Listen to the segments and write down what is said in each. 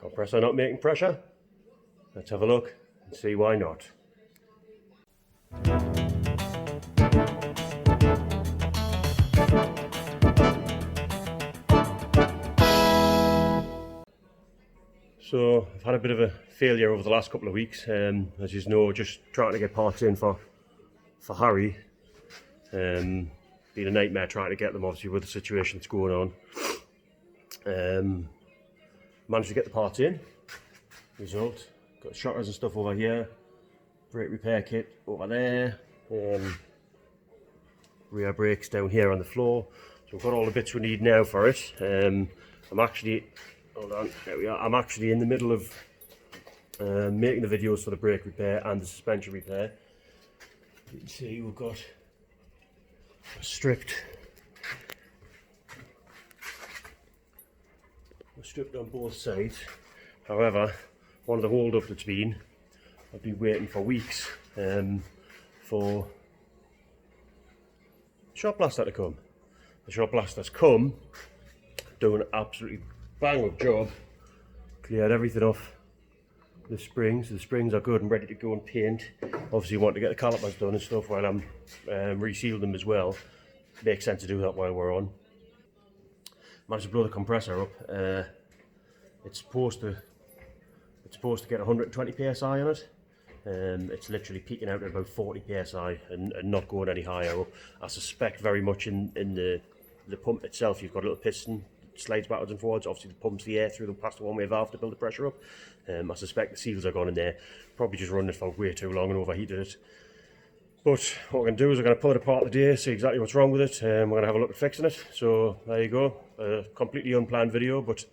Compressor not making pressure? Let's have a look and see why not. So I've had a bit of a failure over the last couple of weeks. As you know, just trying to get parts in for Harry. Been a nightmare trying to get them, obviously, with the situation that's going on. Managed to get the parts in. Result, got shockers and stuff over here. Brake repair kit over there. Rear brakes down here on the floor. So we've got all the bits we need now for it. I'm actually, hold on, there we are. I'm actually in the middle of making the videos for the brake repair and the suspension repair. You can see we've got stripped on both sides. However, one of the hold up that's been, I've been waiting for weeks for shot blaster to come. The shot blaster's come, doing an absolutely bang up job, cleared everything off the springs. The springs are good and ready to go and paint. Obviously want to get the calipers done and stuff while I'm resealed them as well. Makes sense to do that while we're on. Managed to blow the compressor up. It's supposed to get 120 psi on it. It's literally peaking out at about 40 psi and not going any higher up. I suspect very much in the pump itself, you've got a little piston, slides backwards and forwards. Obviously it pumps the air through past the one-way valve to build the pressure up. I suspect the seals are gone in there. Probably just running it for way too long and overheated it. But what we're going to do is we're going to pull it apart today, see exactly what's wrong with it, and we're going to have a look at fixing it. So there you go, a completely unplanned video, but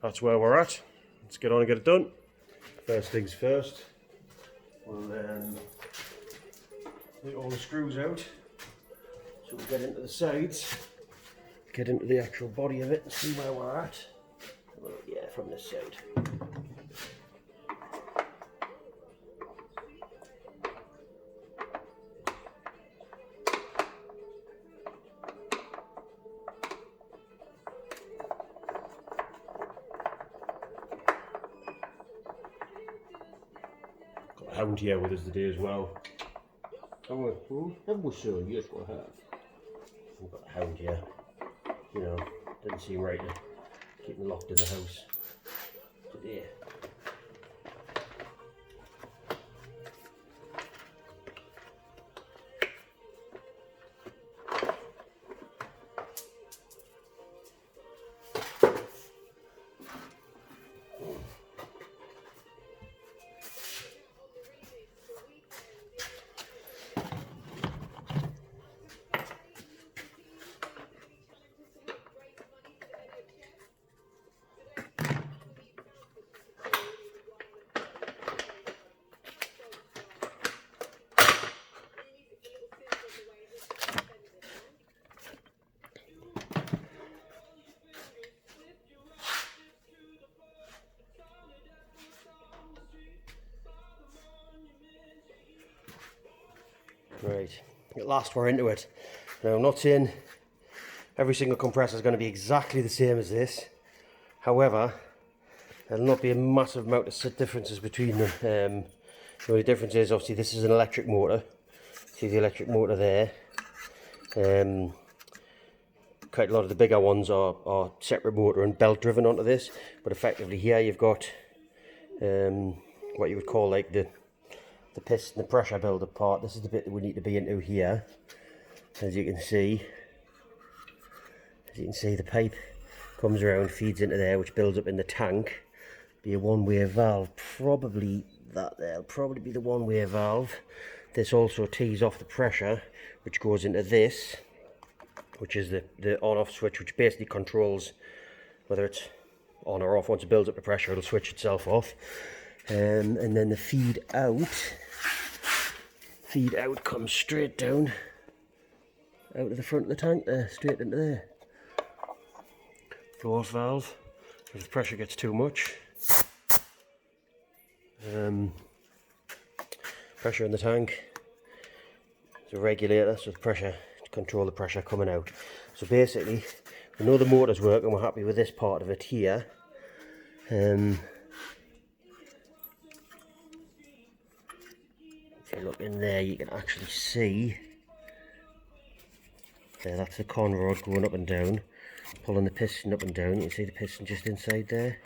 that's where we're at. Let's get on and get it done. First things first, we'll take all the screws out, so we'll get into the sides, get into the actual body of it and see where we're at. Well, yeah, from this side. Hound here with us today as well. Have we, son? Yes, we have. We've got a hound here. You know, didn't seem right to keep him locked in the house today. Right, at last we're into it. Now I'm not saying every single compressor is going to be exactly the same as this. However, there'll not be a massive amount of differences between them. The only difference is obviously this is an electric motor. See the electric motor there. Quite a lot of the bigger ones are separate motor and belt driven onto this, but effectively here you've got what you would call like the piston, the pressure builder part. This is the bit that we need to be into here. As you can see, the pipe comes around, feeds into there, which builds up in the tank. Be a one-way valve, probably that there'll probably be the one-way valve. This also tees off the pressure, which goes into this, which is the on-off switch, which basically controls whether it's on or off. Once it builds up the pressure, it'll switch itself off. And then the feed out comes straight down out of the front of the tank there, straight into there. Flow off valve, if the pressure gets too much. Pressure in the tank. It's a regulator, so the pressure, to control the pressure coming out. So basically, we know the motor's working, we're happy with this part of it here. in there you can actually see, there, that's the con rod going up and down, pulling the piston up and down. You can see the piston just inside there.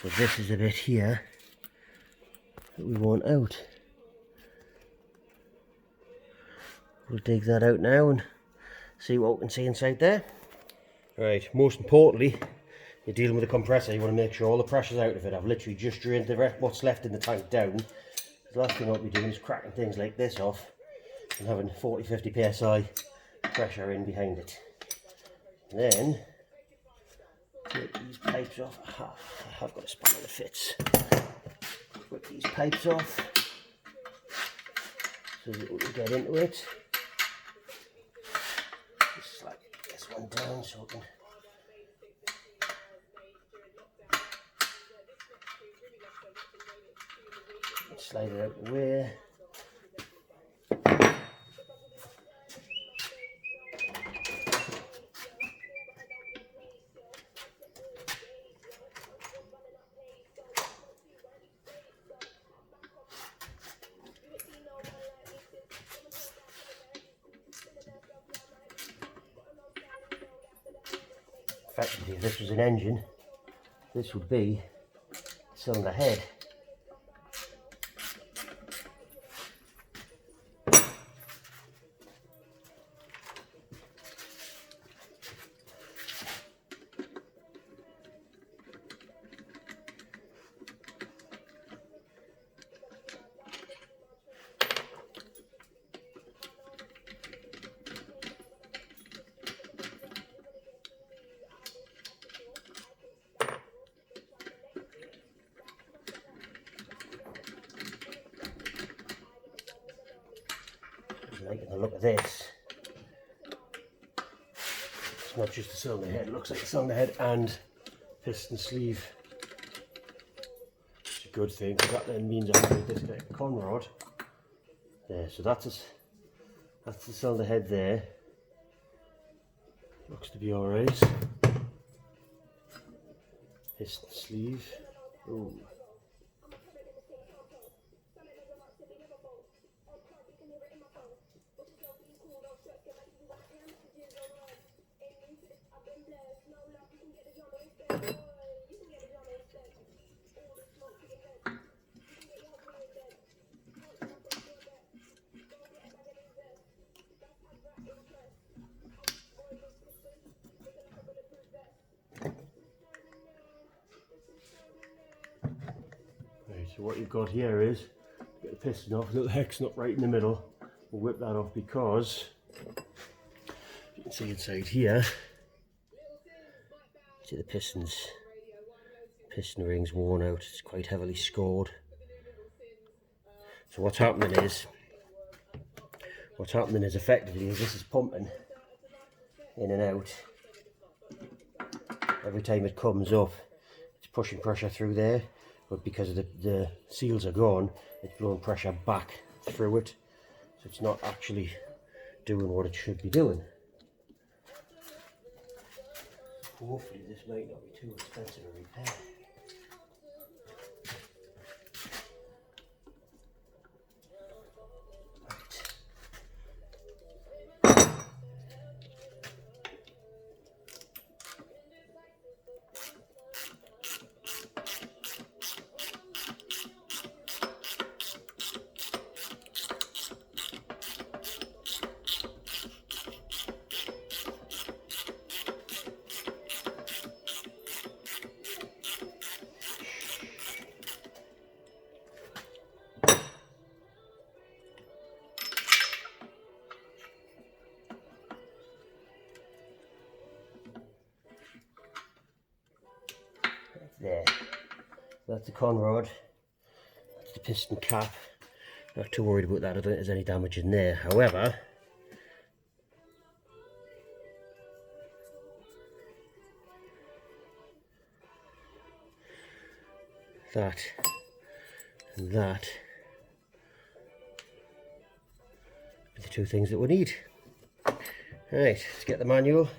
So this is the bit here that we want out. We'll dig that out now and see what we can see inside there. Right, most importantly, you're dealing with a compressor, you want to make sure all the pressure's out of it. I've literally just drained what's left in the tank down. The last thing I'll be doing is cracking things like this off and having 40-50 psi pressure in behind it. And then take these pipes off. I have got a spanner that fits. Put these pipes off so that we can get into it. Just slide this one down so we can slide it out the way. Effectively, if this was an engine, this would be the cylinder head. Liking the look of this. It's not just the cylinder head, it looks like the cylinder head and piston sleeve. It's a good thing because that then means I can disconnect the con rod. There, so that's the cylinder head there. Looks to be alright. Piston sleeve. Ooh. So what you've got here is, get the piston off, a little hex nut right in the middle. We'll whip that off because you can see inside here, see the piston ring's worn out, it's quite heavily scored. So what's happening is effectively this is pumping in and out. Every time it comes up, it's pushing pressure through there. But because of the seals are gone, it's blowing pressure back through it, so it's not actually doing what it should be doing. Hopefully this might not be too expensive to repair. There, that's the con rod, that's the piston cap. Not too worried about that, I don't think there's any damage in there. However, that and that are the two things that we need. Right, let's get the manual,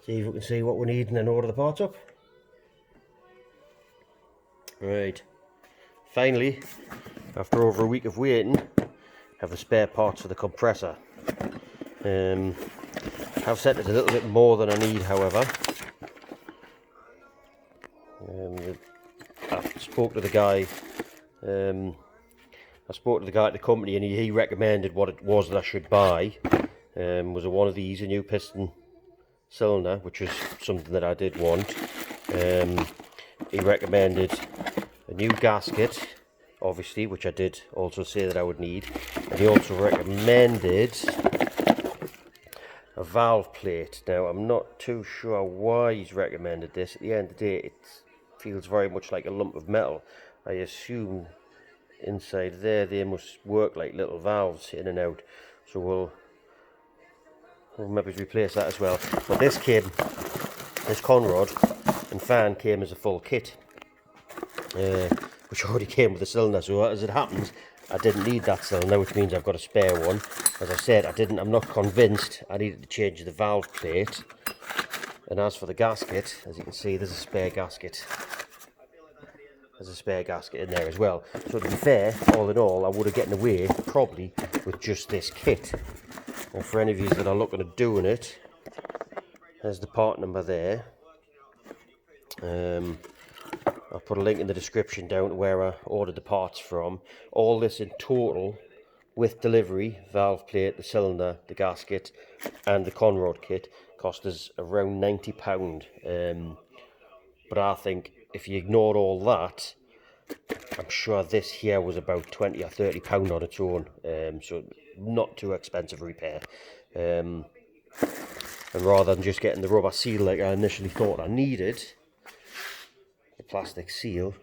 see if we can see what we need and then order the parts up. Right, finally after over a week of waiting, have the spare parts for the compressor. I've set it a little bit more than I need, however. I spoke to the guy. I spoke to the guy at the company, and he recommended what it was that I should buy. Was one of these, a new piston cylinder, which was something that I did want. He recommended a new gasket, obviously, which I did also say that I would need, and he also recommended a valve plate. Now, I'm not too sure why he's recommended this. At the end of the day, it feels very much like a lump of metal. I assume inside there they must work like little valves in and out, so we'll maybe replace that as well. But this conrod and fan came as a full kit, which already came with the cylinder. So as it happens, I didn't need that cylinder, which means I've got a spare one. As I said, I'm not convinced I needed to change the valve plate. And as for the gasket, as you can see, there's a spare gasket. There's a spare gasket in there as well. So to be fair, all in all, I would have gotten away probably with just this kit. And for any of you that are looking at doing it, there's the part number there. I'll put a link in the description down to where I ordered the parts from. All this in total, with delivery, valve plate, the cylinder, the gasket, and the conrod kit, cost us around £90. But I think if you ignored all that, I'm sure this here was about £20 or £30 on its own. So not too expensive a repair. And rather than just getting the rubber seal like I initially thought I needed, the plastic seal,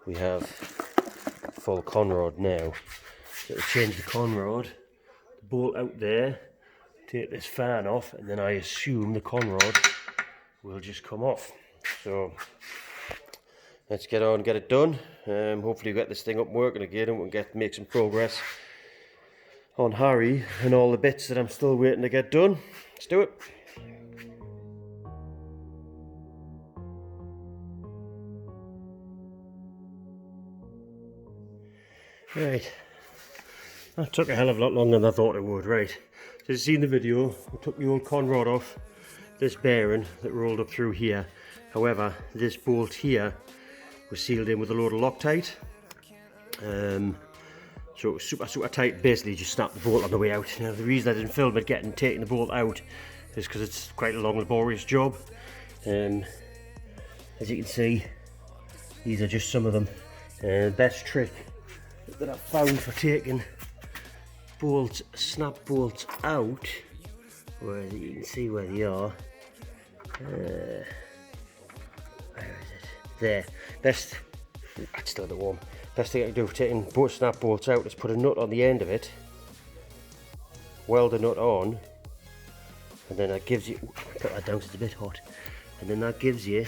we have full conrod now. So to change the conrod, the bolt out there, take this fan off, and then I assume the conrod will just come off. So let's get on and get it done. Hopefully we'll get this thing up working again, and we'll make some progress on Harry and all the bits that I'm still waiting to get done. Let's do it. Right, that took a hell of a lot longer than I thought it would. Right, so you've seen the video, I took the old conrod off this bearing that rolled up through here. However, this bolt here was sealed in with a load of Loctite. So it was super tight, basically just snapped the bolt on the way out. Now the reason I didn't film it taking the bolt out is because it's quite a long laborious job. As you can see, these are just some of them. The best trick that I've found for taking snap bolts out, where you can see where they are. Where is it? There. That's still the warm. Best thing I can do for taking snap bolts out is put a nut on the end of it, weld a nut on, and then that gives you, put that down because it's a bit hot, and then that gives you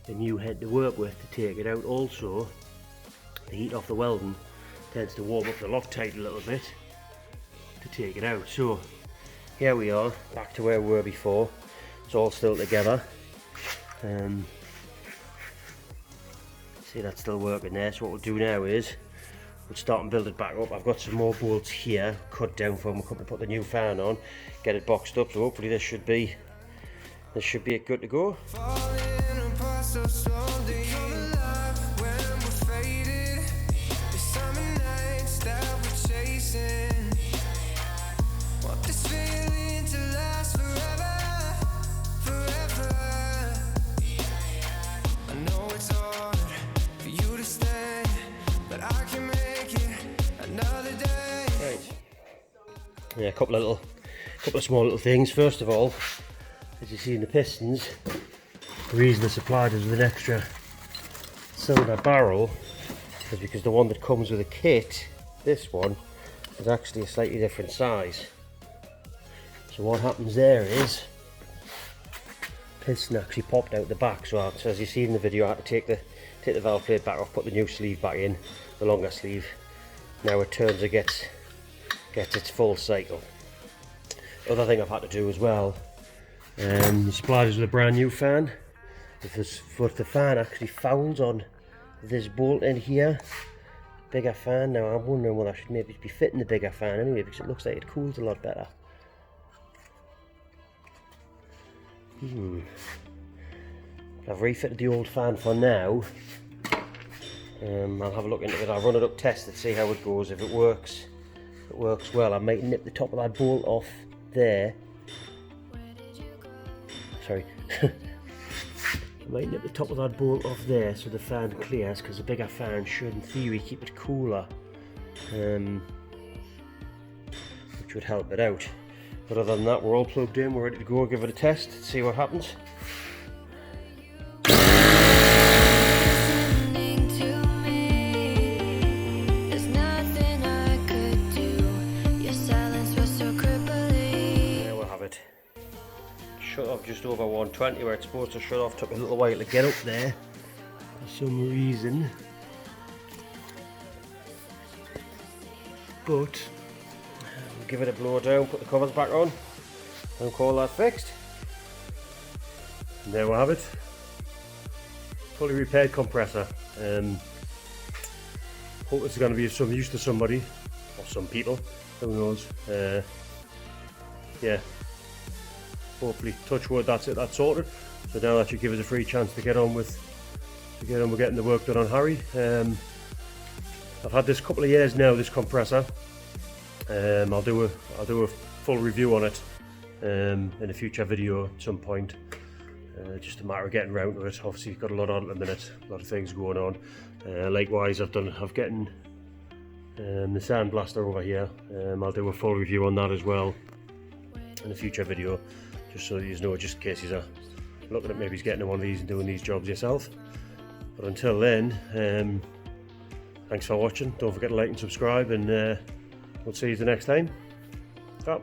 a new head to work with to take it out. Also, the heat off the welding tends to warm up the Loctite a little bit to take it out. So here we are, back to where we were before. It's all still together. See, that's still working there. So what we'll do now is we'll start and build it back up. I've got some more bolts here cut down for them. We'll come and put the new fan on, get it boxed up. So hopefully this should be it good to go. Yeah, a couple of small little things. First of all, as you see in the pistons, the reason they supplied us with an extra cylinder barrel is because the one that comes with a kit, this one, is actually a slightly different size. So what happens there is, piston actually popped out the back. So as you see in the video, I had to take the valve plate back off, put the new sleeve back in, the longer sleeve. Now it turns and gets its full cycle. Other thing I've had to do as well, supplied us with a brand new fan. But the fan actually fouls on this bolt in here. Bigger fan. Now I'm wondering whether I should maybe be fitting the bigger fan anyway, because it looks like it cools a lot better. I've refitted the old fan for now. I'll have a look into it. I'll run it up, test it, see how it goes. If it works well, I might nip the top of that bolt off there. Sorry. I might nip the top of that bolt off there so the fan clears, because a bigger fan should in theory keep it cooler, which would help it out. But other than that, we're all plugged in, we're ready to go, give it a test, see what happens. Shut off just over 120 where it's supposed to shut off. Took a little while to get up there for some reason, but we'll give it a blow down, put the covers back on and call that fixed. And there we have it, fully repaired compressor. Hope it's going to be of some use to somebody or some people, who knows. Yeah, hopefully, touch wood, that's it, that's sorted. So now that should give us a free chance to get on with getting the work done on Harry. I've had this couple of years now, this compressor. I'll do a full review on it in a future video at some point. Just a matter of getting round to it. Obviously, got a lot on at the minute, a lot of things going on. Likewise, I've getting the sandblaster over here. I'll do a full review on that as well in a future video, just so you know, just in case you're looking at maybe getting one of these and doing these jobs yourself. But until then, thanks for watching. Don't forget to like and subscribe, and we'll see you the next time. Ta.